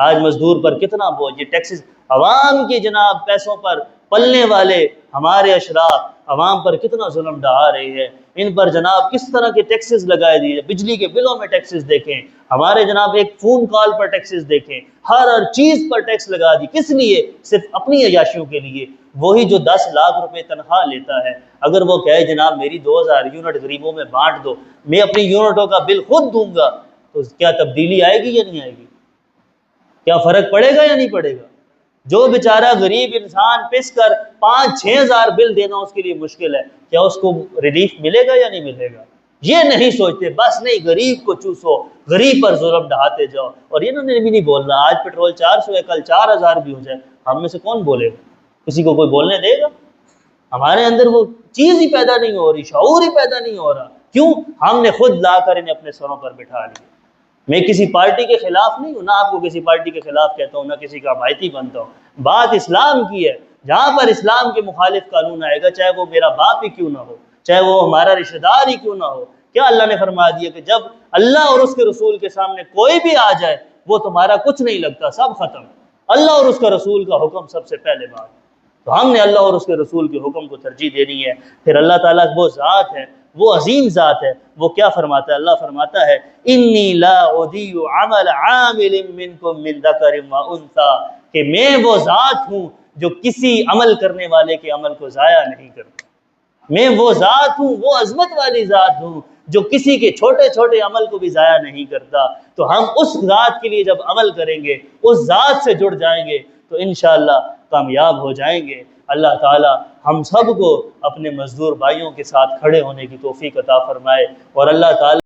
آج مزدور پر کتنا بوجھ، یہ ٹیکسز عوام کی جناب پیسوں پر پلنے والے ہمارے اشراف عوام پر کتنا ظلم ڈھا رہے ہیں، ان پر جناب کس طرح کے ٹیکسز لگائے دیے، بجلی کے بلوں میں ٹیکسز دیکھیں، ہمارے جناب ایک فون کال پر ٹیکسز دیکھیں، ہر چیز پر ٹیکس لگا دی، کس لیے؟ صرف اپنی عیاشیوں کے لیے۔ وہی جو 10 لاکھ روپے تنخواہ لیتا ہے، اگر وہ کہے جناب میری 2000 یونٹ غریبوں میں بانٹ دو، میں اپنی یونٹوں کا بل خود دوں گا، تو کیا تبدیلی آئے گی یا نہیں آئے گی؟ کیا فرق پڑے گا یا نہیں پڑے گا؟ جو بیچارہ غریب انسان پس کر 5-6 ہزار بل دینا اس کے لیے مشکل ہے، کیا اس کو ریلیف ملے گا یا نہیں ملے گا؟ یہ نہیں سوچتے، بس نہیں، غریب کو چوسو، غریب پر ظلم ڈھاتے جاؤ۔ اور انہوں نے بھی نہیں بولنا، آج پیٹرول 400 ہے، کل 4000 بھی ہو جائے، ہم میں سے کون بولے گا؟ کسی کو کوئی بولنے دے گا؟ ہمارے اندر وہ چیز ہی پیدا نہیں ہو رہی، شعور ہی پیدا نہیں ہو رہا۔ کیوں؟ ہم نے خود لا کر انہیں اپنے سروں پر بٹھا لیا۔ میں کسی پارٹی کے خلاف نہیں ہوں، نہ آپ کو کسی پارٹی کے خلاف کہتا ہوں، نہ کسی کا حمایتی بنتا ہوں، بات اسلام کی ہے۔ جہاں پر اسلام کے مخالف قانون آئے گا، چاہے وہ میرا باپ ہی کیوں نہ ہو، چاہے وہ ہمارا رشتہ دار ہی کیوں نہ ہو، کیا اللہ نے فرما دیا کہ جب اللہ اور اس کے رسول کے سامنے کوئی بھی آ جائے وہ تمہارا کچھ نہیں لگتا، سب ختم، اللہ اور اس کا رسول کا حکم سب سے پہلے بات۔ تو ہم نے اللہ اور اس کے رسول کے حکم کو ترجیح دینی ہے۔ پھر اللہ تعالیٰ وہ ذات ہے، وہ عظیم ذات ہے، وہ کیا فرماتا ہے؟ اللہ فرماتا ہے انی لا اضیع عمل عامل منکم من ذکر و انثی، کہ میں وہ ذات ہوں جو کسی عمل کرنے والے کے عمل کو ضائع نہیں کرتا۔ میں وہ ذات ہوں، وہ عظمت والی ذات ہوں جو کسی کے چھوٹے چھوٹے عمل کو بھی ضائع نہیں کرتا۔ تو ہم اس ذات کے لیے جب عمل کریں گے، اس ذات سے جڑ جائیں گے، تو انشاءاللہ کامیاب ہو جائیں گے۔ اللہ تعالی ہم سب کو اپنے مزدور بھائیوں کے ساتھ کھڑے ہونے کی توفیق عطا فرمائے، اور اللہ تعالی